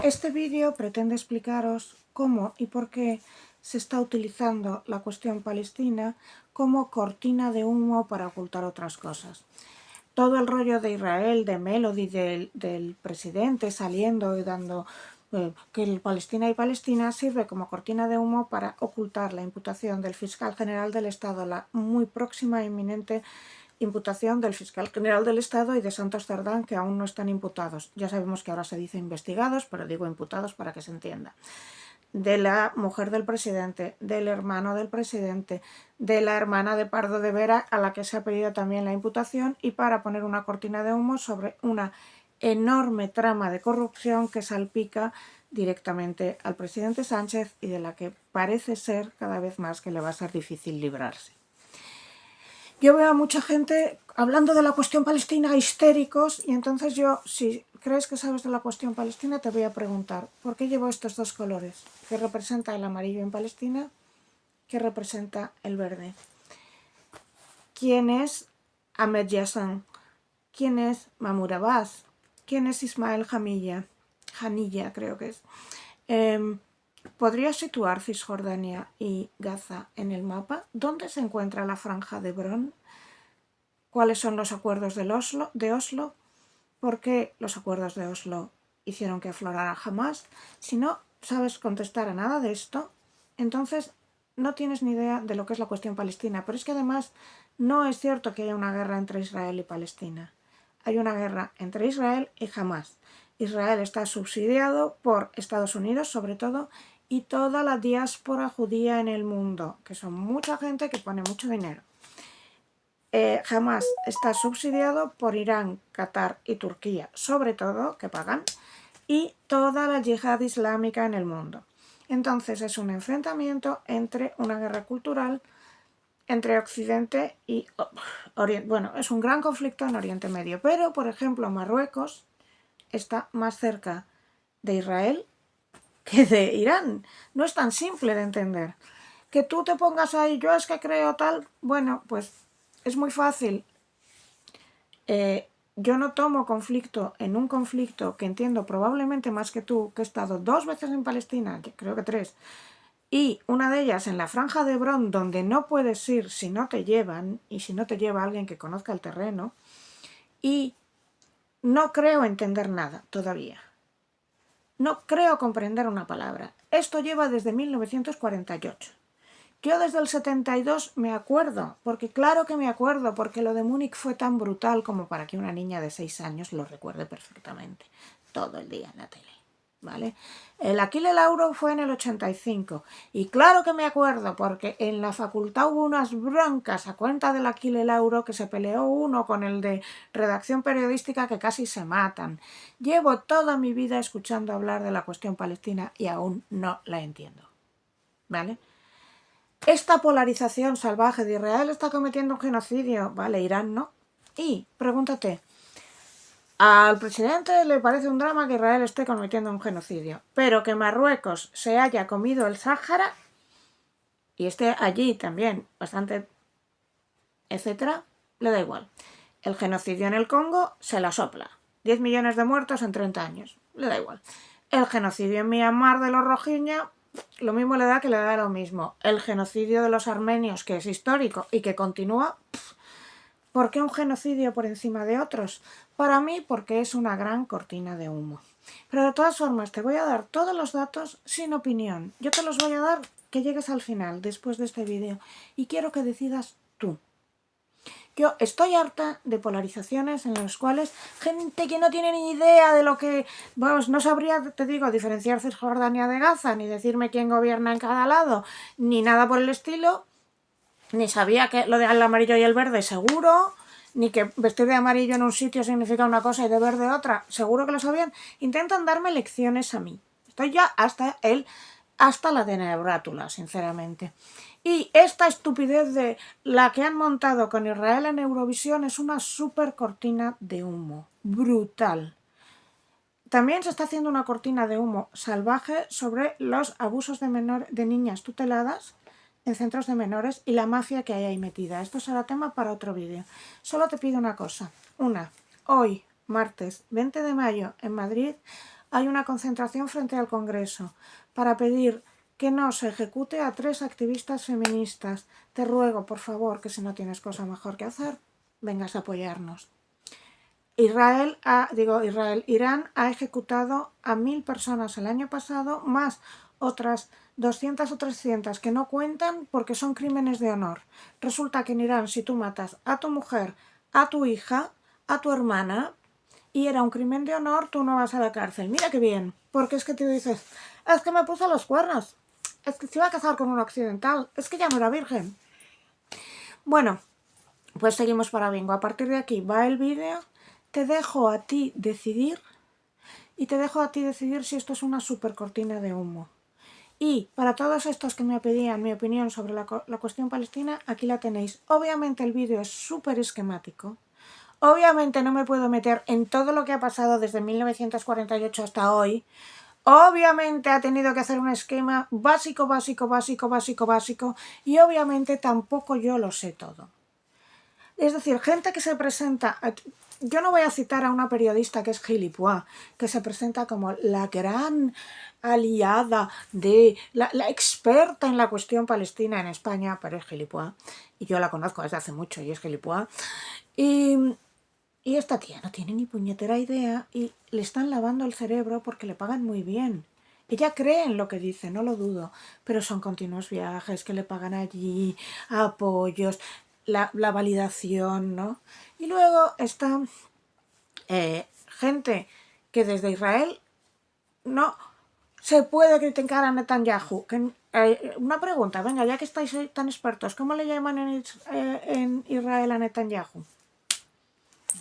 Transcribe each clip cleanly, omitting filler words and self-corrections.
Este vídeo pretende explicaros cómo y por qué se está utilizando la cuestión palestina como cortina de humo para ocultar otras cosas. Todo el rollo de Israel, de Melody, del presidente saliendo y dando que el Palestina y Palestina sirve como cortina de humo para ocultar la imputación del fiscal general del Estado, la muy próxima e inminente imputación del fiscal general del Estado y de Santos Cerdán, que aún no están imputados. Ya sabemos que ahora se dice investigados, pero digo imputados para que se entienda. De la mujer del presidente, del hermano del presidente, de la hermana de Pardo de Vera, a la que se ha pedido también la imputación, y para poner una cortina de humo sobre una enorme trama de corrupción que salpica directamente al presidente Sánchez y de la que parece ser cada vez más que le va a ser difícil librarse. Yo veo a mucha gente hablando de la cuestión palestina histéricos, y entonces yo, si crees que sabes de la cuestión palestina, te voy a preguntar, ¿por qué llevo estos dos colores? ¿Qué representa el amarillo en Palestina? ¿Qué representa el verde? ¿Quién es Ahmed Yassin? ¿Quién es Mahmoud Abbas? ¿Quién es Ismael Haniyeh, creo que es? ¿Podría situar Cisjordania y Gaza en el mapa? ¿Dónde se encuentra la franja de Hebrón? ¿Cuáles son los acuerdos de Oslo? ¿Por qué los acuerdos de Oslo hicieron que aflorara Hamás? Si no sabes contestar a nada de esto, entonces no tienes ni idea de lo que es la cuestión palestina. Pero es que además no es cierto que haya una guerra entre Israel y Palestina. Hay una guerra entre Israel y Hamás. Israel está subsidiado por Estados Unidos, sobre todo, y toda la diáspora judía en el mundo, que son mucha gente que pone mucho dinero. Hamás está subsidiado por Irán, Qatar y Turquía, sobre todo, que pagan, y toda la yihad islámica en el mundo. Entonces es un enfrentamiento entre una guerra cultural entre Occidente y Oriente. Bueno, es un gran conflicto en Oriente Medio, pero, por ejemplo, Marruecos está más cerca de Israel que de Irán. No es tan simple de entender. Que tú te pongas ahí, yo es que creo tal, bueno, pues es muy fácil. Yo no tomo conflicto en un conflicto que entiendo probablemente más que tú, que he estado 2 veces en Palestina, creo que 3, y una de ellas en la franja de Hebrón, donde no puedes ir si no te llevan, y si no te lleva alguien que conozca el terreno, y no creo entender nada todavía. No creo comprender una palabra. Esto lleva desde 1948. Yo desde el 72 me acuerdo, porque claro que me acuerdo, porque lo de Múnich fue tan brutal como para que una niña de 6 años lo recuerde perfectamente, todo el día en la tele, ¿vale? El Achille Lauro fue en el 85, y claro que me acuerdo, porque en la facultad hubo unas broncas a cuenta del Achille Lauro, que se peleó uno con el de redacción periodística que casi se matan. Llevo toda mi vida escuchando hablar de la cuestión palestina y aún no la entiendo, ¿vale? Esta polarización salvaje de Israel está cometiendo un genocidio, vale, Irán no. Y pregúntate, al presidente le parece un drama que Israel esté cometiendo un genocidio, pero que Marruecos se haya comido el Sáhara y esté allí también bastante, etcétera, le da igual. El genocidio en el Congo se la sopla. 10 millones de muertos en 30 años, le da igual. El genocidio en Myanmar de los Rohingya, lo mismo le da que le da lo mismo. El genocidio de los armenios, que es histórico y que continúa, ¿por qué un genocidio por encima de otros? Para mí, porque es una gran cortina de humo. Pero de todas formas, te voy a dar todos los datos sin opinión. Yo te los voy a dar que llegues al final, después de este vídeo, y quiero que decidas tú. Yo estoy harta de polarizaciones en las cuales gente que no tiene ni idea de lo que... Vamos, no sabría, te digo, diferenciar Cisjordania de Gaza, ni decirme quién gobierna en cada lado, ni nada por el estilo, ni sabía que lo del amarillo y el verde seguro, ni que vestir de amarillo en un sitio significa una cosa y de verde otra, seguro que lo sabían. Intentan darme lecciones a mí. Estoy ya hasta la tenebrátula, sinceramente. Y esta estupidez de la que han montado con Israel en Eurovisión es una súper cortina de humo. Brutal. También se está haciendo una cortina de humo salvaje sobre los abusos de niñas tuteladas en centros de menores y la mafia que hay ahí metida. Esto será tema para otro vídeo. Solo te pido una cosa. Hoy, martes 20 de mayo, en Madrid, hay una concentración frente al Congreso para pedir que no se ejecute a 3 activistas feministas. Te ruego, por favor, que si no tienes cosa mejor que hacer, vengas a apoyarnos. Irán ha ejecutado a 1000 personas el año pasado, más otras 200 o 300 que no cuentan porque son crímenes de honor. Resulta que en Irán, si tú matas a tu mujer, a tu hija, a tu hermana, y era un crimen de honor, tú no vas a la cárcel. Mira qué bien, porque es que te dices, es que me puso los cuernos, es que se iba a casar con un occidental, es que ya no era virgen. Bueno, pues seguimos para bingo. A partir de aquí va el vídeo. Te dejo a ti decidir y te dejo a ti decidir si esto es una super cortina de humo. Y para todos estos que me pedían mi opinión sobre la cuestión palestina, aquí la tenéis. Obviamente el vídeo es súper esquemático. Obviamente no me puedo meter en todo lo que ha pasado desde 1948 hasta hoy. Obviamente ha tenido que hacer un esquema básico y obviamente tampoco yo lo sé todo. Es decir, gente que se presenta... Yo no voy a citar a una periodista que es Gilipua, que se presenta como la gran aliada de... La experta en la cuestión palestina en España, pero es Gilipua. Y yo la conozco desde hace mucho y es Gilipua. Y esta tía no tiene ni puñetera idea y le están lavando el cerebro porque le pagan muy bien. Ella cree en lo que dice, no lo dudo, pero son continuos viajes que le pagan allí, apoyos, la validación, ¿no? Y luego está gente que desde Israel no se puede criticar a Netanyahu. Una pregunta, venga, ya que estáis tan expertos, ¿cómo le llaman en Israel a Netanyahu?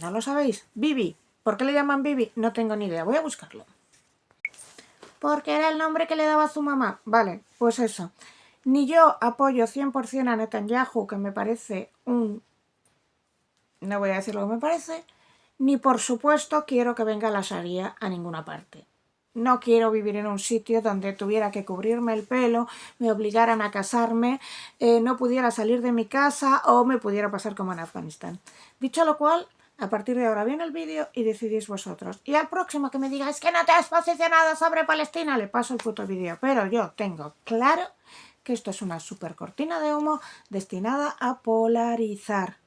¿No lo sabéis? Bibi. ¿Por qué le llaman Bibi? No tengo ni idea. Voy a buscarlo. Porque era el nombre que le daba a su mamá. Vale, pues eso. Ni yo apoyo 100% a Netanyahu, que me parece un... No voy a decir lo que me parece. Ni por supuesto quiero que venga la Sharia a ninguna parte. No quiero vivir en un sitio donde tuviera que cubrirme el pelo, me obligaran a casarme, no pudiera salir de mi casa o me pudiera pasar como en Afganistán. Dicho lo cual, a partir de ahora viene el vídeo y decidís vosotros. Y al próximo que me diga, es que no te has posicionado sobre Palestina, le paso el puto vídeo. Pero yo tengo claro que esto es una super cortina de humo destinada a polarizar.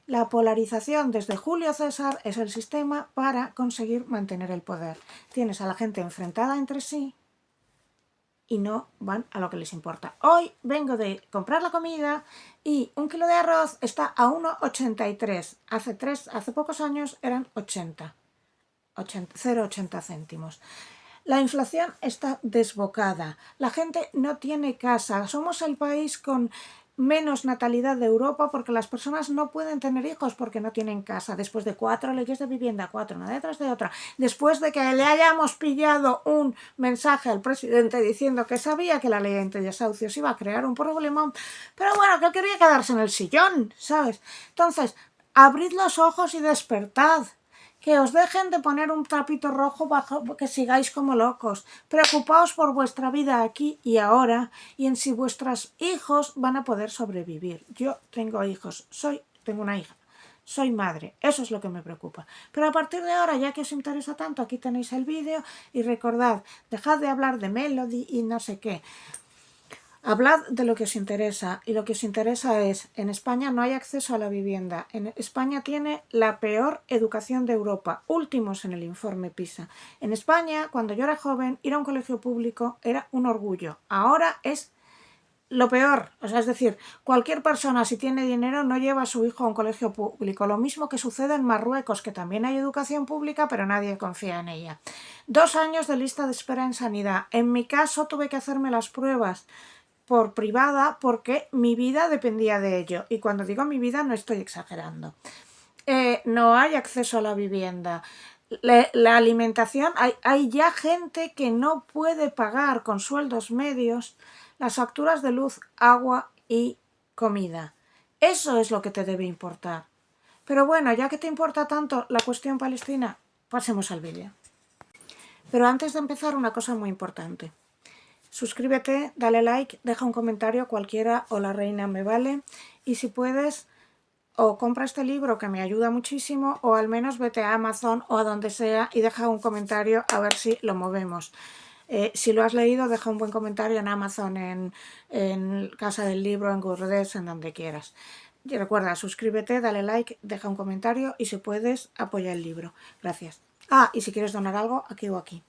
La polarización desde Julio César es el sistema para conseguir mantener el poder. Tienes a la gente enfrentada entre sí y no van a lo que les importa. Hoy vengo de comprar la comida y 1 kilo de arroz está a 1,83. Hace pocos años eran 0,80 céntimos. La inflación está desbocada. La gente no tiene casa. Somos el país con menos natalidad de Europa porque las personas no pueden tener hijos porque no tienen casa. Después de 4 leyes de vivienda, 4 una detrás de otra. Después de que le hayamos pillado un mensaje al presidente diciendo que sabía que la ley antidesahucios iba a crear un problema, pero bueno, que él quería quedarse en el sillón, ¿sabes? Entonces, abrid los ojos y despertad. Que os dejen de poner un trapito rojo bajo que sigáis como locos. Preocupaos por vuestra vida aquí y ahora y en si vuestros hijos van a poder sobrevivir. Yo tengo hijos, tengo una hija, soy madre, eso es lo que me preocupa. Pero a partir de ahora, ya que os interesa tanto, aquí tenéis el vídeo y recordad, dejad de hablar de Melody y no sé qué. Hablad de lo que os interesa y lo que os interesa es, en España no hay acceso a la vivienda, en España tiene la peor educación de Europa, últimos en el informe PISA. En España, cuando yo era joven, ir a un colegio público era un orgullo, ahora es lo peor, o sea, es decir, cualquier persona si tiene dinero no lleva a su hijo a un colegio público, lo mismo que sucede en Marruecos, que también hay educación pública pero nadie confía en ella. 2 años de lista de espera en sanidad, en mi caso tuve que hacerme las pruebas por privada porque mi vida dependía de ello. Y cuando digo mi vida no estoy exagerando. No hay acceso a la vivienda. La alimentación, hay ya gente que no puede pagar con sueldos medios las facturas de luz, agua y comida. Eso es lo que te debe importar. Pero bueno, ya que te importa tanto la cuestión palestina, pasemos al vídeo. Pero antes de empezar, una cosa muy importante. Suscríbete, dale like, deja un comentario, cualquiera o la reina me vale. Y si puedes, o compra este libro que me ayuda muchísimo, o al menos vete a Amazon o a donde sea y deja un comentario a ver si lo movemos. Si lo has leído, deja un buen comentario en Amazon, en Casa del Libro, en Goodreads, en donde quieras. Y recuerda, suscríbete, dale like, deja un comentario y si puedes, apoya el libro. Gracias. Y si quieres donar algo, aquí o aquí.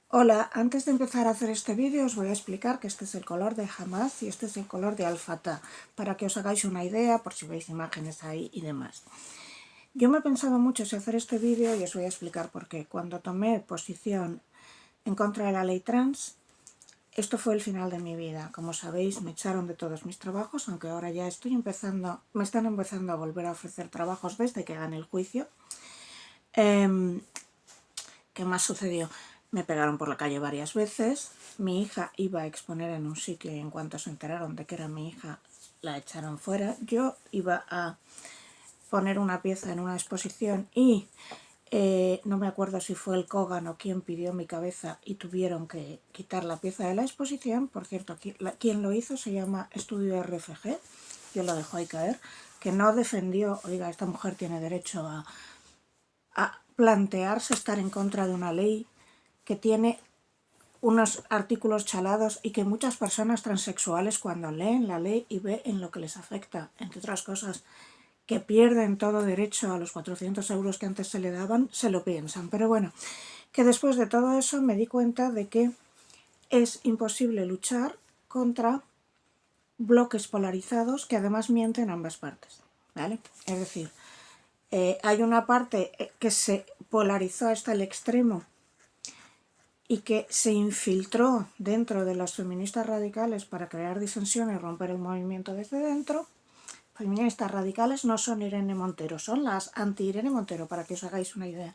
Hola, antes de empezar a hacer este vídeo os voy a explicar que este es el color de Hamas y este es el color de Al-Fatah, para que os hagáis una idea por si veis imágenes ahí y demás. Yo me pensaba mucho si hacer este vídeo y os voy a explicar por qué. Cuando tomé posición en contra de la ley trans, esto fue el final de mi vida. Como sabéis, me echaron de todos mis trabajos, aunque ahora ya me están empezando a volver a ofrecer trabajos desde que gané el juicio. ¿Qué más sucedió? Me pegaron por la calle varias veces, mi hija iba a exponer en un sitio y en cuanto se enteraron de que era mi hija, la echaron fuera. Yo iba a poner una pieza en una exposición y no me acuerdo si fue el Kogan o quien pidió mi cabeza y tuvieron que quitar la pieza de la exposición. Por cierto, quien lo hizo se llama Estudio RFG, yo lo dejo ahí caer, que no defendió, oiga, esta mujer tiene derecho a plantearse estar en contra de una ley que tiene unos artículos chalados y que muchas personas transexuales cuando leen la ley y ven en lo que les afecta, entre otras cosas, que pierden todo derecho a los 400 euros que antes se le daban, se lo piensan. Pero bueno, que después de todo eso me di cuenta de que es imposible luchar contra bloques polarizados que además mienten ambas partes, ¿vale? Es decir, hay una parte que se polarizó hasta el extremo y que se infiltró dentro de las feministas radicales para crear disensión y romper el movimiento desde dentro. Feministas radicales no son Irene Montero, son las anti-Irene Montero, para que os hagáis una idea.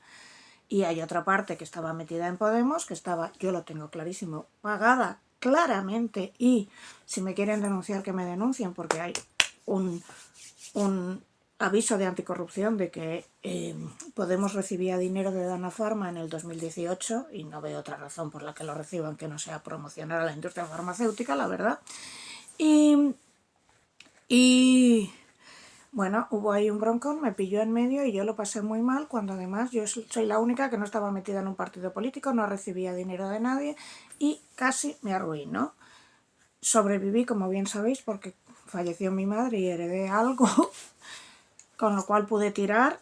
Y hay otra parte que estaba metida en Podemos, que estaba, yo lo tengo clarísimo, pagada claramente, y si me quieren denunciar que me denuncien, porque hay un aviso de anticorrupción de que Podemos recibía dinero de Dana Pharma en el 2018 y no veo otra razón por la que lo reciban que no sea promocionar a la industria farmacéutica, la verdad. Y bueno, hubo ahí un broncón, me pilló en medio y yo lo pasé muy mal, cuando además yo soy la única que no estaba metida en un partido político, no recibía dinero de nadie y casi me arruinó. Sobreviví, como bien sabéis, porque falleció mi madre y heredé algo, con lo cual pude tirar.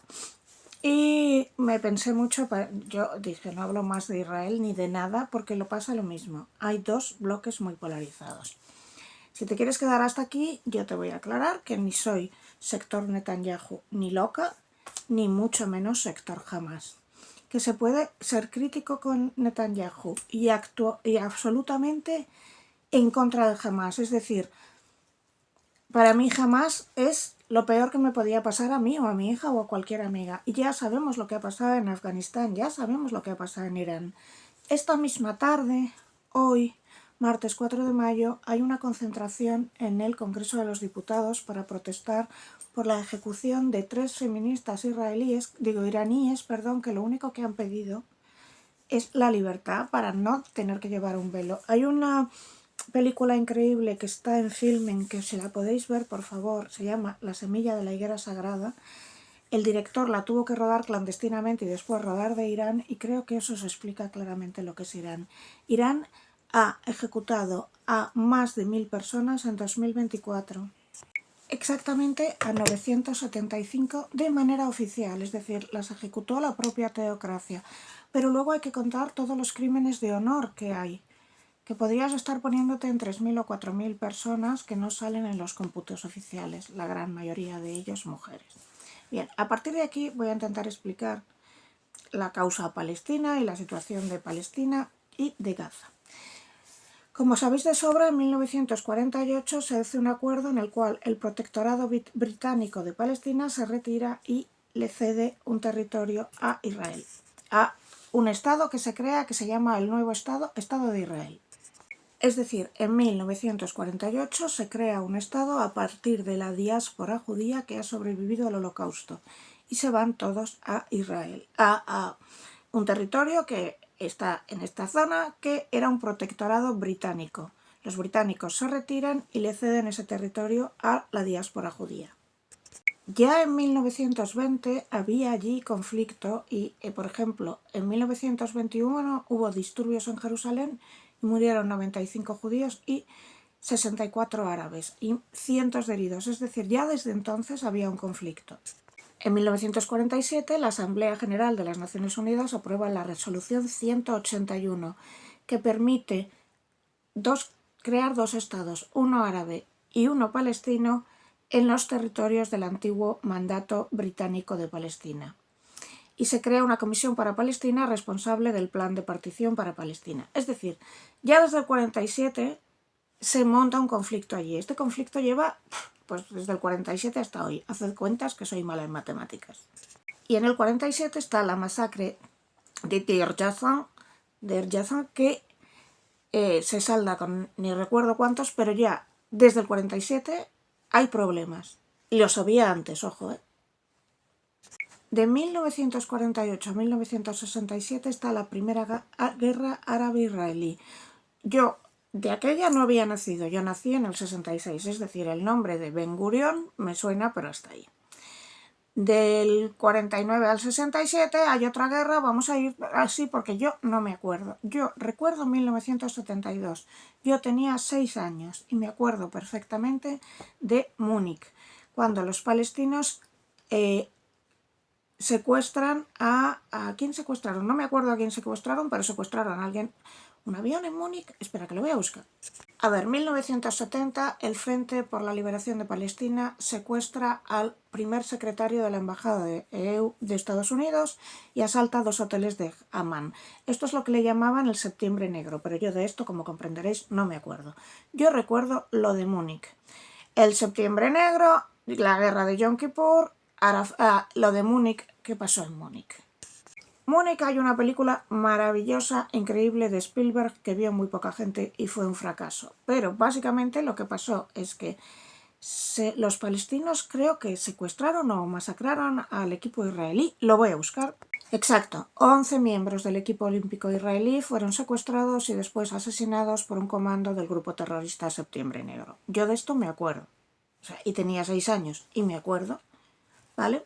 Y me pensé mucho, yo dije, no hablo más de Israel ni de nada porque lo pasa lo mismo. Hay dos bloques muy polarizados. Si te quieres quedar hasta aquí, yo te voy a aclarar que ni soy sector Netanyahu ni loca, ni mucho menos sector Hamas. Que se puede ser crítico con Netanyahu y absolutamente en contra de Hamas. Es decir, para mí Hamas es lo peor que me podía pasar a mí o a mi hija o a cualquier amiga. Y ya sabemos lo que ha pasado en Afganistán, ya sabemos lo que ha pasado en Irán. Esta misma tarde, hoy, martes 4 de mayo, hay una concentración en el Congreso de los Diputados para protestar por la ejecución de 3 feministas iraníes, que lo único que han pedido es la libertad para no tener que llevar un velo. Hay una película increíble que está en Filmin, que si la podéis ver, por favor, se llama La semilla de la higuera sagrada. El director la tuvo que rodar clandestinamente y después rodar de Irán, y creo que eso se explica claramente lo que es Irán. Irán ha ejecutado a más de 1000 personas en 2024. Exactamente a 975 de manera oficial, es decir, las ejecutó la propia teocracia. Pero luego hay que contar todos los crímenes de honor que hay, que podrías estar poniéndote en 3000 o 4000 personas que no salen en los cómputos oficiales, la gran mayoría de ellos mujeres. Bien, a partir de aquí voy a intentar explicar la causa palestina y la situación de Palestina y de Gaza. Como sabéis de sobra, en 1948 se hace un acuerdo en el cual el protectorado británico de Palestina se retira y le cede un territorio a Israel, a un estado que se crea que se llama el nuevo Estado de Israel. Es decir, en 1948 se crea un Estado a partir de la diáspora judía que ha sobrevivido al Holocausto y se van todos a Israel, a un territorio que está en esta zona que era un protectorado británico. Los británicos se retiran y le ceden ese territorio a la diáspora judía. Ya en 1920 había allí conflicto y, por ejemplo, en 1921 hubo disturbios en Jerusalén y murieron 95 judíos y 64 árabes y cientos de heridos. Es decir, ya desde entonces había un conflicto. En 1947, la Asamblea General de las Naciones Unidas aprueba la Resolución 181, que permite crear dos estados, uno árabe y uno palestino, en los territorios del antiguo mandato británico de Palestina. Y se crea una comisión para Palestina responsable del plan de partición para Palestina. Es decir, ya desde el 47 se monta un conflicto allí. Este conflicto lleva pues desde el 47 hasta hoy. Haced cuentas que soy mala en matemáticas. Y en el 47 está la masacre de Deir Yassin, que se salda con ni recuerdo cuántos, pero ya desde el 47 hay problemas. Y lo sabía antes, ojo, ¿eh? De 1948 a 1967 está la primera guerra árabe-israelí. Yo de aquella no había nacido, yo nací en el 66, es decir, el nombre de Ben Gurión me suena, pero hasta ahí. Del 49 al 67 hay otra guerra, vamos a ir así porque yo no me acuerdo. Yo recuerdo 1972, yo tenía 6 años y me acuerdo perfectamente de Múnich, cuando los palestinos secuestran ¿a quién secuestraron? No me acuerdo a quién secuestraron, pero secuestraron a alguien. ¿Un avión en Múnich? Espera, que lo voy a buscar. A ver, 1970, el Frente por la Liberación de Palestina secuestra al primer secretario de la Embajada de EU de Estados Unidos y asalta 2 hoteles de Amán. Esto es lo que le llamaban el Septiembre Negro, pero yo de esto, como comprenderéis, no me acuerdo. Yo recuerdo lo de Múnich. El Septiembre Negro, la guerra de Yom Kippur, lo de Múnich, ¿qué pasó en Múnich? Múnich, hay una película maravillosa, increíble de Spielberg que vio muy poca gente y fue un fracaso. Pero básicamente lo que pasó es que los palestinos creo que secuestraron o masacraron al equipo israelí. Lo voy a buscar. Exacto, 11 miembros del equipo olímpico israelí fueron secuestrados y después asesinados por un comando del grupo terrorista Septiembre Negro. Yo de esto me acuerdo. O sea, y tenía 6 años y me acuerdo, ¿vale?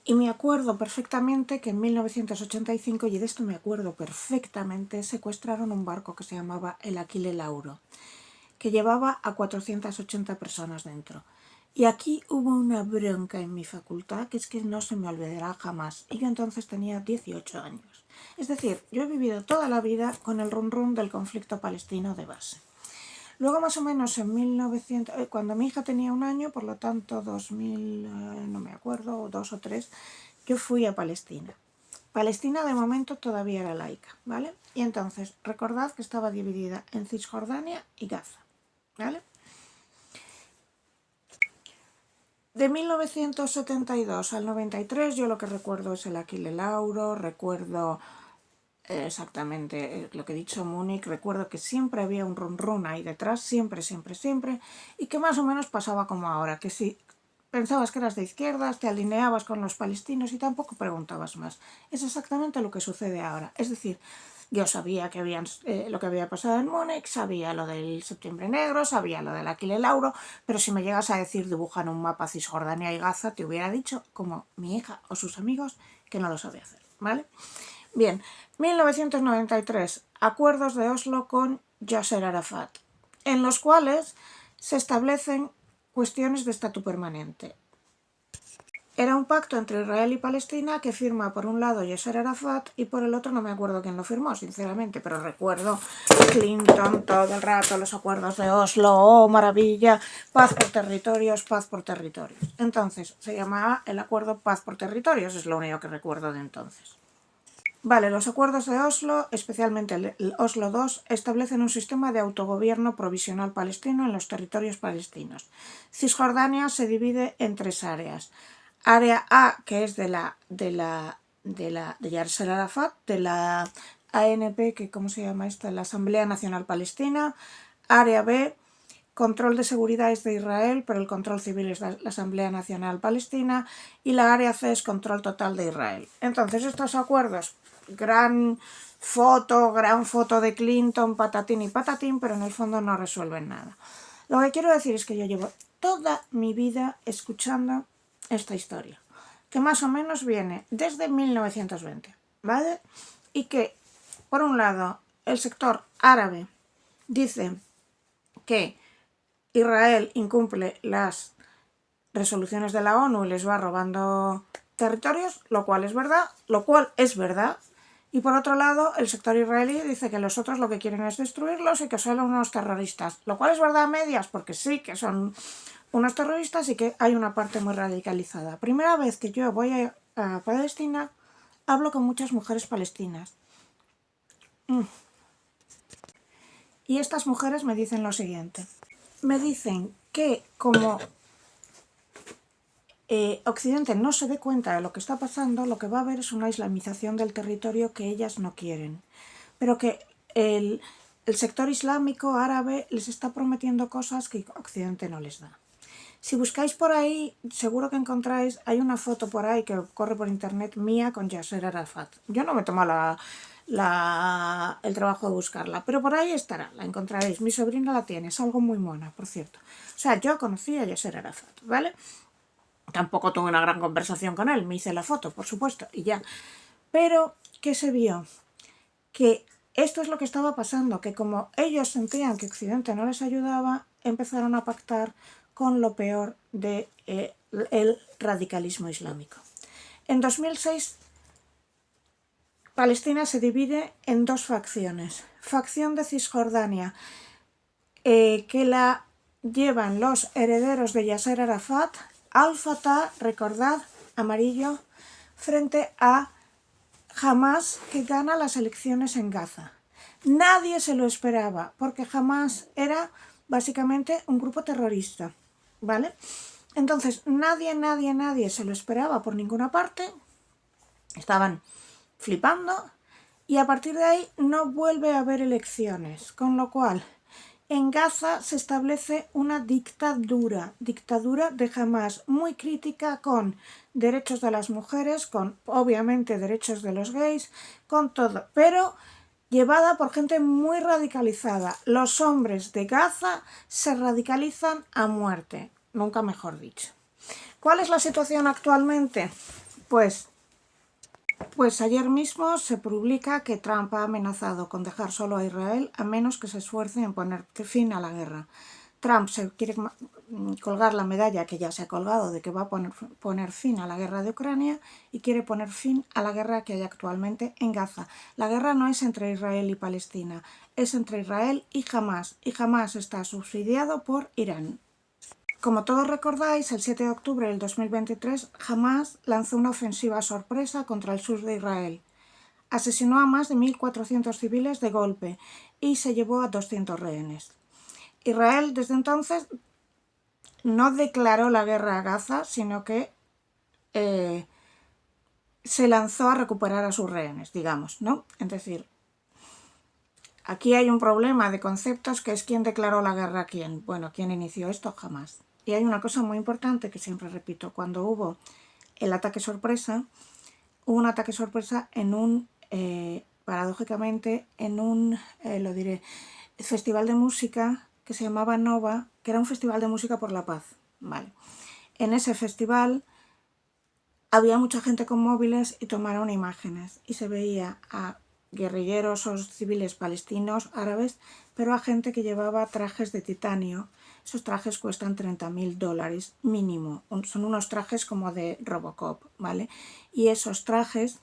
Y me acuerdo perfectamente que en 1985, y de esto me acuerdo perfectamente, secuestraron un barco que se llamaba el Aquile Lauro, que llevaba a 480 personas dentro. Y aquí hubo una bronca en mi facultad que es que no se me olvidará jamás. Y yo entonces tenía 18 años. Es decir, yo he vivido toda la vida con el run del conflicto palestino de base. Luego más o menos en 1900, cuando mi hija tenía 1 año, por lo tanto 2000, no me acuerdo, 2 o 3, yo fui a Palestina. Palestina de momento todavía era laica, ¿vale? Y entonces recordad que estaba dividida en Cisjordania y Gaza, ¿vale? De 1972 al 93 yo lo que recuerdo es el Aquile Lauro, recuerdo exactamente lo que he dicho, Múnich. Recuerdo que siempre había un run ahí detrás, siempre, y que más o menos pasaba como ahora, que si pensabas que eras de izquierdas, te alineabas con los palestinos y tampoco preguntabas más. Es exactamente lo que sucede ahora. Es decir, yo sabía que lo que había pasado en Múnich, sabía lo del Septiembre Negro, sabía lo del Aquile Lauro, pero si me llegas a decir dibujan un mapa Cisjordania y Gaza, te hubiera dicho, como mi hija o sus amigos, que no lo sabía hacer, ¿vale? Bien, 1993, acuerdos de Oslo con Yasser Arafat, en los cuales se establecen cuestiones de estatus permanente. Era un pacto entre Israel y Palestina que firma por un lado Yasser Arafat y por el otro no me acuerdo quién lo firmó, sinceramente, pero recuerdo Clinton todo el rato, los acuerdos de Oslo, oh maravilla, paz por territorios, paz por territorios. Entonces, se llamaba el acuerdo paz por territorios, es lo único que recuerdo de entonces. Vale, los acuerdos de Oslo, especialmente el Oslo II, establecen un sistema de autogobierno provisional palestino en los territorios palestinos. Cisjordania se divide en 3 áreas. Área A, que es de Yasser Arafat, de la ANP, que ¿cómo se llama esta? La Asamblea Nacional Palestina. Área B, control de seguridad es de Israel, pero el control civil es de la Asamblea Nacional Palestina. Y la área C es control total de Israel. Entonces, estos acuerdos, gran foto de Clinton, patatín y patatín, pero en el fondo no resuelven nada. Lo que quiero decir es que yo llevo toda mi vida escuchando esta historia, que más o menos viene desde 1920, ¿vale? Y que, por un lado, el sector árabe dice que Israel incumple las resoluciones de la ONU y les va robando territorios, lo cual es verdad, y por otro lado el sector israelí dice que los otros lo que quieren es destruirlos y que son unos terroristas, lo cual es verdad a medias, porque sí que son unos terroristas y que hay una parte muy radicalizada. Primera vez que yo voy a Palestina, hablo con muchas mujeres palestinas. Y estas mujeres me dicen lo siguiente. Me dicen que como Occidente no se dé cuenta de lo que está pasando, lo que va a haber es una islamización del territorio que ellas no quieren. Pero que el sector islámico árabe les está prometiendo cosas que Occidente no les da. Si buscáis por ahí, seguro que encontráis, hay una foto por ahí que corre por internet mía con Yasser Arafat. Yo no me tomo el trabajo de buscarla, pero por ahí estará, la encontraréis. Mi sobrina la tiene, es algo muy mona, por cierto. O sea, yo conocí a Yasser Arafat, ¿vale? Tampoco tuve una gran conversación con él, me hice la foto, por supuesto, y ya. Pero, ¿qué se vio? Que esto es lo que estaba pasando, que como ellos sentían que Occidente no les ayudaba, empezaron a pactar con lo peor del radicalismo islámico. En 2006, Palestina se divide en dos facciones. Facción de Cisjordania, que la llevan los herederos de Yasser Arafat, Al-Fatah, recordad, amarillo, frente a Hamas, que gana las elecciones en Gaza. Nadie se lo esperaba, porque Hamas era básicamente un grupo terrorista, ¿vale? Entonces, nadie se lo esperaba por ninguna parte. Estaban flipando y a partir de ahí no vuelve a haber elecciones, con lo cual en Gaza se establece una dictadura de Hamas muy crítica, con derechos de las mujeres, con obviamente derechos de los gays, con todo, pero llevada por gente muy radicalizada. Los hombres de Gaza se radicalizan a muerte, nunca mejor dicho. ¿Cuál es la situación actualmente? Pues ayer mismo se publica que Trump ha amenazado con dejar solo a Israel a menos que se esfuerce en poner fin a la guerra. Trump se quiere colgar la medalla que ya se ha colgado de que va a poner fin a la guerra de Ucrania y quiere poner fin a la guerra que hay actualmente en Gaza. La guerra no es entre Israel y Palestina, es entre Israel y Hamas está subsidiado por Irán. Como todos recordáis, el 7 de octubre del 2023, Hamas lanzó una ofensiva sorpresa contra el sur de Israel. Asesinó a más de 1.400 civiles de golpe y se llevó a 200 rehenes. Israel, desde entonces, no declaró la guerra a Gaza, sino que se lanzó a recuperar a sus rehenes, digamos, ¿no? Es decir, aquí hay un problema de conceptos, que es quién declaró la guerra a quién. Bueno, ¿quién inició esto? Hamas. Y hay una cosa muy importante que siempre repito. Cuando hubo el ataque sorpresa, hubo un ataque sorpresa en un, paradójicamente, en un, festival de música que se llamaba Nova, que era un festival de música por la paz. Vale. En ese festival había mucha gente con móviles y tomaron imágenes y se veía a guerrilleros o civiles palestinos, árabes, pero a gente que llevaba trajes de titanio. Esos trajes cuestan $30.000 mínimo, son unos trajes como de Robocop, ¿vale? Y esos trajes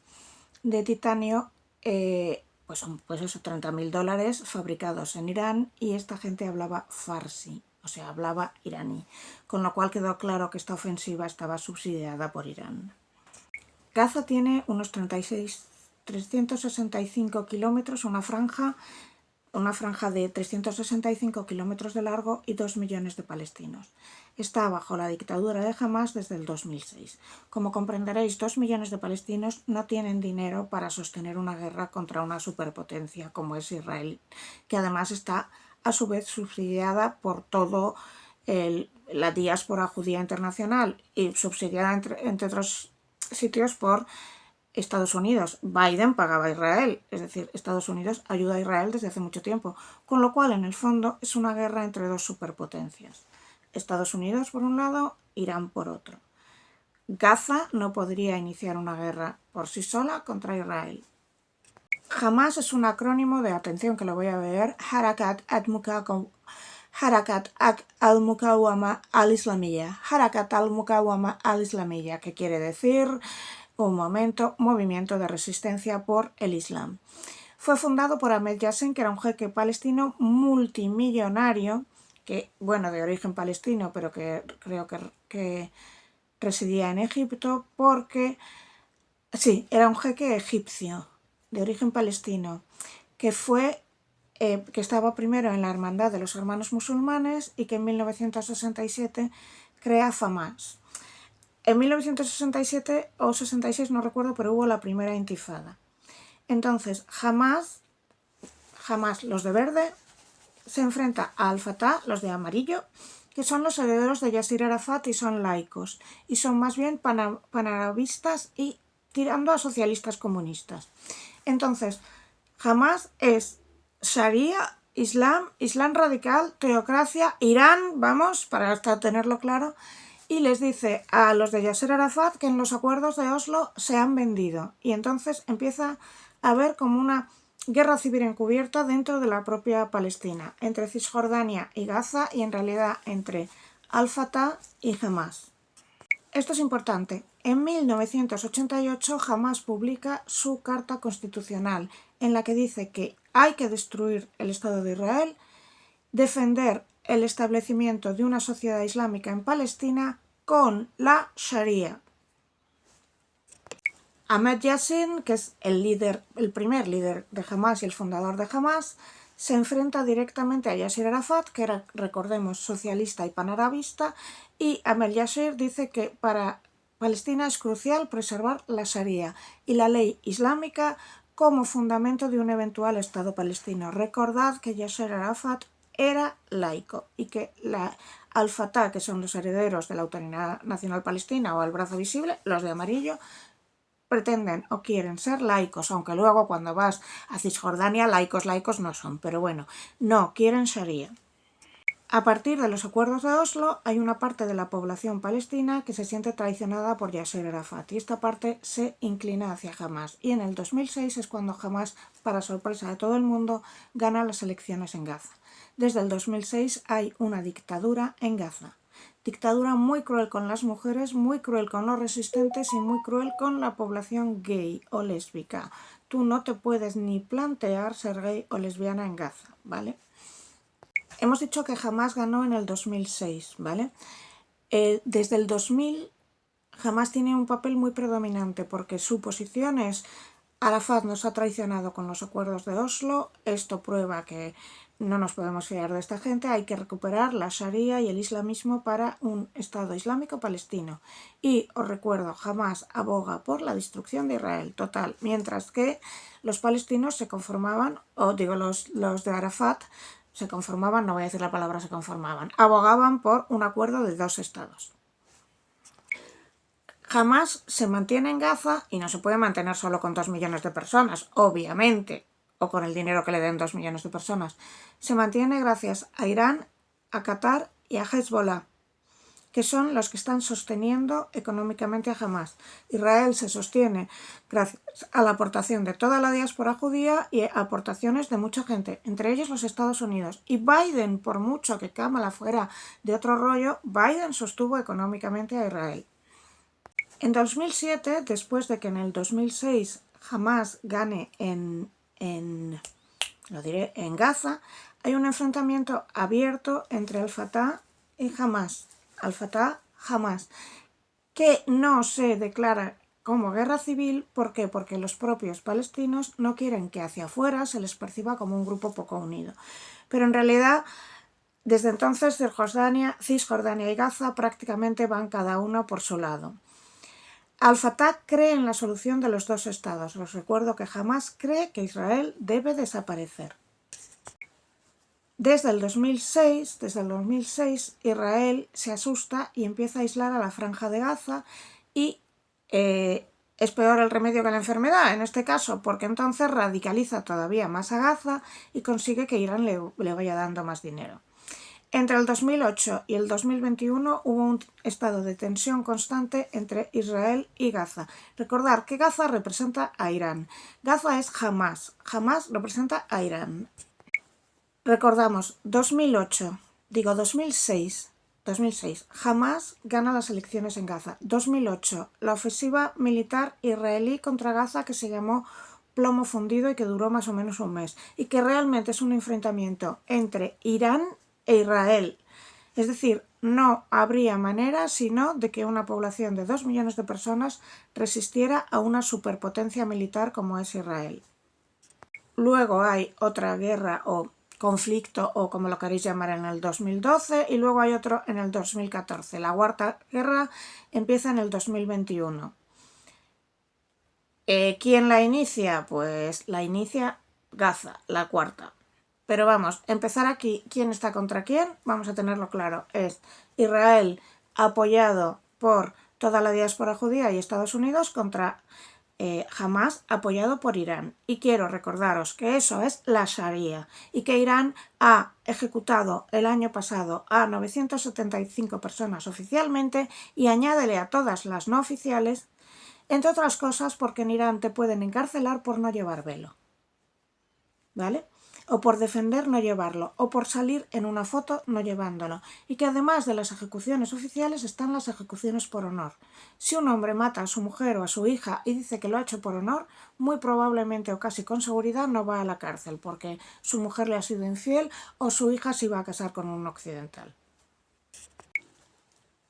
de titanio pues son esos $30.000 fabricados en Irán, y esta gente hablaba farsi, o sea, hablaba iraní, con lo cual quedó claro que esta ofensiva estaba subsidiada por Irán. Gaza tiene unos 365 kilómetros, una franja de 365 kilómetros de largo y 2 millones de palestinos. Está bajo la dictadura de Hamas desde el 2006. Como comprenderéis, 2 millones de palestinos no tienen dinero para sostener una guerra contra una superpotencia como es Israel, que además está a su vez subsidiada por todo la diáspora judía internacional y subsidiada entre otros sitios por Estados Unidos. Biden pagaba a Israel, es decir, Estados Unidos ayuda a Israel desde hace mucho tiempo, con lo cual en el fondo es una guerra entre dos superpotencias. Estados Unidos por un lado, Irán por otro. Gaza no podría iniciar una guerra por sí sola contra Israel. Hamas es un acrónimo de, atención que lo voy a ver, Harakat al-Muqawama al-Islamiyya. Harakat al-Muqawama al-Islamiyya, que quiere decir un movimiento de resistencia por el Islam. Fue fundado por Ahmed Yassin, que era un jeque palestino multimillonario, que, bueno, de origen palestino, pero que creo que residía en Egipto, porque, sí, era un jeque egipcio, de origen palestino, que estaba primero en la Hermandad de los Hermanos Musulmanes y que en 1967 crea Hamas. En 1967 o 66, no recuerdo, pero hubo la primera intifada. Entonces, Hamas, los de verde, se enfrenta a Al-Fatah, los de amarillo, que son los herederos de Yasser Arafat y son laicos, y son más bien panarabistas y tirando a socialistas comunistas. Entonces, Hamas es Sharia, Islam radical, teocracia, Irán, vamos, para hasta tenerlo claro, y les dice a los de Yasser Arafat que en los acuerdos de Oslo se han vendido. Y entonces empieza a haber como una guerra civil encubierta dentro de la propia Palestina, entre Cisjordania y Gaza y en realidad entre Al-Fatah y Hamas. Esto es importante. En 1988 Hamas publica su Carta Constitucional, en la que dice que hay que destruir el Estado de Israel, defender el establecimiento de una sociedad islámica en Palestina con la Sharia. Ahmed Yassin, que es el primer líder de Hamas y el fundador de Hamas, se enfrenta directamente a Yasser Arafat, que era, recordemos, socialista y panarabista, y Ahmed Yassin dice que para Palestina es crucial preservar la Sharia y la ley islámica como fundamento de un eventual Estado palestino. Recordad que Yasser Arafat era laico y que Al-Fatah, que son los herederos de la Autoridad Nacional Palestina o el brazo visible, los de amarillo, pretenden o quieren ser laicos, aunque luego cuando vas a Cisjordania laicos no son, pero bueno, no, quieren Sharia. A partir de los acuerdos de Oslo hay una parte de la población palestina que se siente traicionada por Yasser Arafat y esta parte se inclina hacia Hamas y en el 2006 es cuando Hamas, para sorpresa de todo el mundo, gana las elecciones en Gaza. Desde el 2006 hay una dictadura en Gaza. Dictadura muy cruel con las mujeres, muy cruel con los resistentes y muy cruel con la población gay o lésbica. Tú no te puedes ni plantear ser gay o lesbiana en Gaza, ¿vale? Hemos dicho que Hamas ganó en el 2006, ¿vale? Desde el 2000 Hamas tiene un papel muy predominante porque su posición es Arafat nos ha traicionado con los acuerdos de Oslo, esto prueba que no nos podemos fiar de esta gente, hay que recuperar la Sharia y el islamismo para un Estado islámico palestino. Y os recuerdo, Hamas aboga por la destrucción de Israel total, mientras que los palestinos se conformaban, los de Arafat se conformaban, no voy a decir la palabra se conformaban, abogaban por un acuerdo de 2 estados. Hamas se mantiene en Gaza y no se puede mantener solo con 2 millones de personas, obviamente, o con el dinero que le den 2 millones de personas. Se mantiene gracias a Irán, a Qatar y a Hezbollah, que son los que están sosteniendo económicamente a Hamas. Israel se sostiene gracias a la aportación de toda la diáspora judía y aportaciones de mucha gente, entre ellos los Estados Unidos. Y Biden, por mucho que Kamala fuera de otro rollo, Biden sostuvo económicamente a Israel. En 2007, después de que en el 2006 Hamas gane en Gaza, hay un enfrentamiento abierto entre Al-Fatah y Hamas. Al-Fatah, Hamas, que no se declara como guerra civil. ¿Por qué? Porque los propios palestinos no quieren que hacia afuera se les perciba como un grupo poco unido. Pero en realidad, desde entonces, Cisjordania y Gaza prácticamente van cada uno por su lado. Al-Fatah cree en la solución de los 2 estados. Os recuerdo que Hamas cree que Israel debe desaparecer. Desde el 2006, Israel se asusta y empieza a aislar a la Franja de Gaza y es peor el remedio que la enfermedad en este caso, porque entonces radicaliza todavía más a Gaza y consigue que Irán le vaya dando más dinero. Entre el 2008 y el 2021 hubo un estado de tensión constante entre Israel y Gaza. Recordar que Gaza representa a Irán. Gaza es Hamas. Hamas representa a Irán. Recordamos, 2006, Hamas gana las elecciones en Gaza. 2008, la ofensiva militar israelí contra Gaza que se llamó Plomo Fundido y que duró más o menos un mes. Y que realmente es un enfrentamiento entre Irán e Israel. Es decir, no habría manera sino de que una población de 2 millones de personas resistiera a una superpotencia militar como es Israel. Luego hay otra guerra o conflicto, o como lo queréis llamar, en el 2012 y luego hay otro en el 2014. La cuarta guerra empieza en el 2021. ¿Quién la inicia? Pues la inicia Gaza, la cuarta. Pero vamos, empezar aquí, ¿quién está contra quién? Vamos a tenerlo claro. Es Israel apoyado por toda la diáspora judía y Estados Unidos contra Hamas apoyado por Irán. Y quiero recordaros que eso es la Sharia y que Irán ha ejecutado el año pasado a 975 personas oficialmente y añádele a todas las no oficiales, entre otras cosas porque en Irán te pueden encarcelar por no llevar velo, ¿vale? O por defender no llevarlo, o por salir en una foto no llevándolo. Y que además de las ejecuciones oficiales están las ejecuciones por honor. Si un hombre mata a su mujer o a su hija y dice que lo ha hecho por honor, muy probablemente o casi con seguridad no va a la cárcel porque su mujer le ha sido infiel o su hija se iba a casar con un occidental.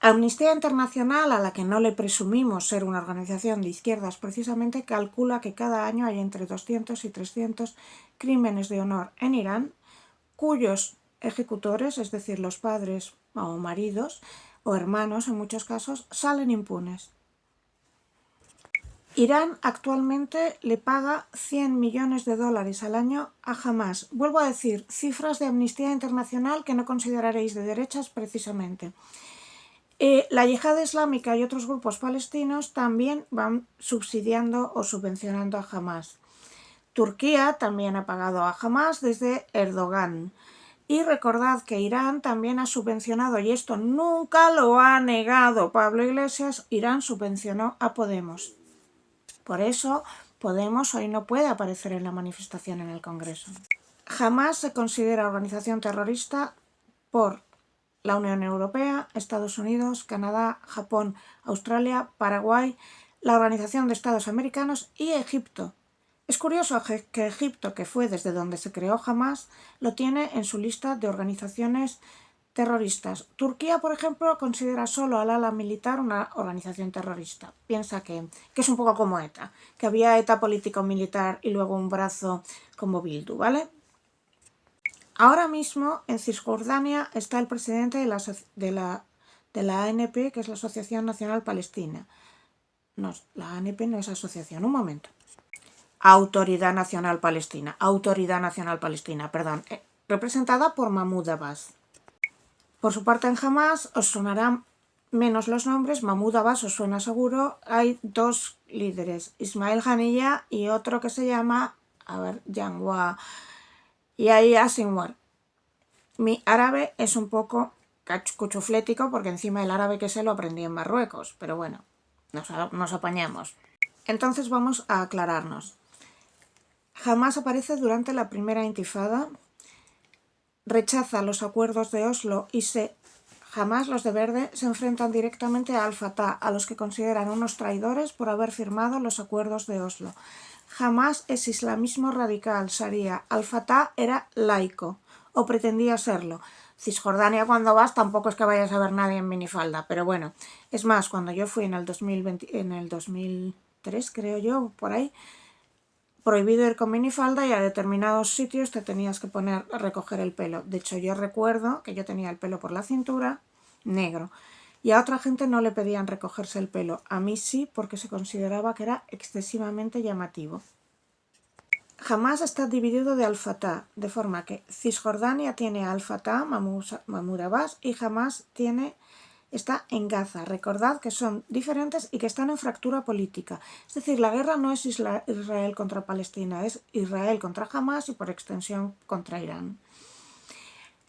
Amnistía Internacional, a la que no le presumimos ser una organización de izquierdas precisamente, calcula que cada año hay entre 200 y 300 crímenes de honor en Irán, cuyos ejecutores, es decir, los padres o maridos o hermanos en muchos casos, salen impunes. Irán actualmente le paga 100 millones de dólares al año a Hamas. Vuelvo a decir, cifras de Amnistía Internacional que no consideraréis de derechas precisamente. La Yihad Islámica y otros grupos palestinos también van subsidiando o subvencionando a Hamas. Turquía también ha pagado a Hamas desde Erdogan. Y recordad que Irán también ha subvencionado, y esto nunca lo ha negado Pablo Iglesias, Irán subvencionó a Podemos. Por eso Podemos hoy no puede aparecer en la manifestación en el Congreso. Hamas se considera organización terrorista por la Unión Europea, Estados Unidos, Canadá, Japón, Australia, Paraguay, la Organización de Estados Americanos y Egipto. Es curioso que Egipto, que fue desde donde se creó Hamas, lo tiene en su lista de organizaciones terroristas. Turquía, por ejemplo, considera solo al ala militar una organización terrorista. Piensa que es un poco como ETA, que había ETA político-militar y luego un brazo como Bildu, ¿vale? Ahora mismo en Cisjordania está el presidente de la ANP, que es la Asociación Nacional Palestina. No, la ANP no es asociación, un momento. Autoridad Nacional Palestina, perdón, representada por Mahmoud Abbas. Por su parte en Hamas os sonarán menos los nombres, Mahmoud Abbas os suena seguro, hay dos líderes, Ismail Haniyeh y otro que se llama, Yanwa Yahya Sinwar. Mi árabe es un poco cuchuflético porque encima el árabe que sé lo aprendí en Marruecos, pero bueno, nos apañamos. Entonces vamos a aclararnos. Hamas aparece durante la primera intifada, rechaza los acuerdos de Oslo y Hamas, los de verde, se enfrentan directamente a Al-Fatah, a los que consideran unos traidores por haber firmado los acuerdos de Oslo. Hamas es islamismo radical, sharia. Al-Fatah era laico, o pretendía serlo. Cisjordania, cuando vas, tampoco es que vayas a ver nadie en minifalda, pero bueno. Es más, cuando yo fui en el 2003, creo yo, por ahí, prohibido ir con minifalda y a determinados sitios te tenías que poner a recoger el pelo. De hecho, yo recuerdo que yo tenía el pelo por la cintura, negro, y a otra gente no le pedían recogerse el pelo. A mí sí, porque se consideraba que era excesivamente llamativo. Hamas está dividido de Al-Fatah, de forma que Cisjordania tiene a Al-Fatah, Mahmoud Abbas, y Hamas está en Gaza. Recordad que son diferentes y que están en fractura política. Es decir, la guerra no es Israel contra Palestina, es Israel contra Hamas y por extensión contra Irán.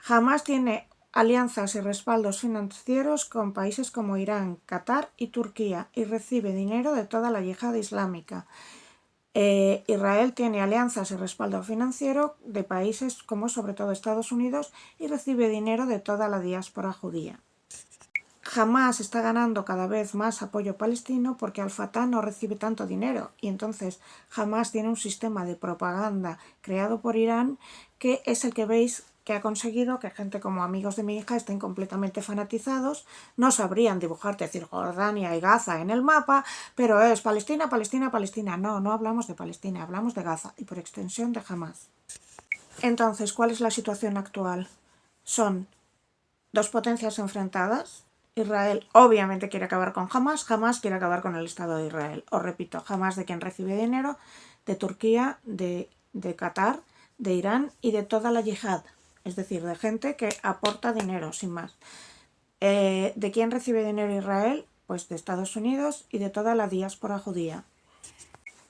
Hamas tiene alianzas y respaldos financieros con países como Irán, Qatar y Turquía y recibe dinero de toda la yihad islámica. Israel tiene alianzas y respaldo financiero de países como sobre todo Estados Unidos y recibe dinero de toda la diáspora judía. Hamás está ganando cada vez más apoyo palestino porque Al-Fatah no recibe tanto dinero y entonces Hamás tiene un sistema de propaganda creado por Irán que es el que veis que ha conseguido que gente como amigos de mi hija estén completamente fanatizados, no sabrían dibujarte Cisjordania y Gaza en el mapa, pero es Palestina, Palestina, Palestina. No, no hablamos de Palestina, hablamos de Gaza y por extensión de Hamás. Entonces, ¿cuál es la situación actual? Son dos potencias enfrentadas. Israel obviamente quiere acabar con Hamás, Hamás quiere acabar con el Estado de Israel. Os repito, Hamás de quien recibe dinero, de Turquía, de Qatar, de Irán y de toda la yihad, es decir, de gente que aporta dinero, sin más. ¿De quién recibe dinero Israel? Pues de Estados Unidos y de toda la diáspora judía.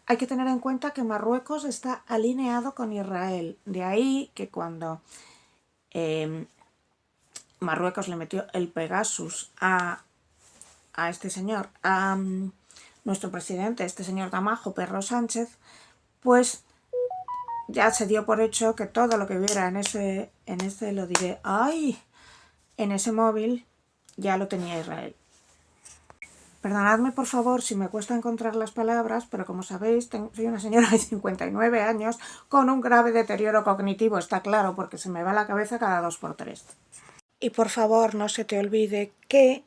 Hay que tener en cuenta que Marruecos está alineado con Israel, de ahí que cuando Marruecos le metió el Pegasus a este señor, a nuestro presidente, este señor Damajo Perro Sánchez, pues ya se dio por hecho que todo lo que hubiera en ese lo diré, en ese móvil ya lo tenía Israel. Perdonadme por favor si me cuesta encontrar las palabras, pero como sabéis soy una señora de 59 años con un grave deterioro cognitivo, está claro, porque se me va la cabeza cada 2x3. Y por favor no se te olvide que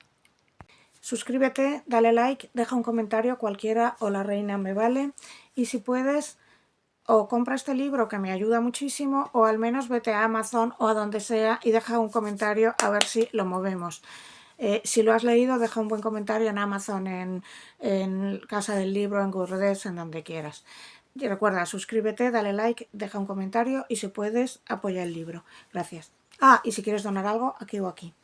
suscríbete, dale like, deja un comentario, cualquiera o la reina me vale, y si puedes o compra este libro que me ayuda muchísimo o al menos vete a Amazon o a donde sea y deja un comentario a ver si lo movemos. Si lo has leído, deja un buen comentario en Amazon, en Casa del Libro, en Goodreads, en donde quieras. Y recuerda, suscríbete, dale like, deja un comentario y si puedes, apoya el libro. Gracias. Y si quieres donar algo, aquí o aquí.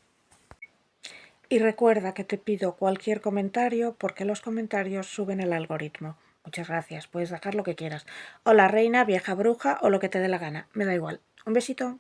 Y recuerda que te pido cualquier comentario porque los comentarios suben el algoritmo. Muchas gracias, puedes dejar lo que quieras. O la reina, vieja bruja o lo que te dé la gana, me da igual. Un besito.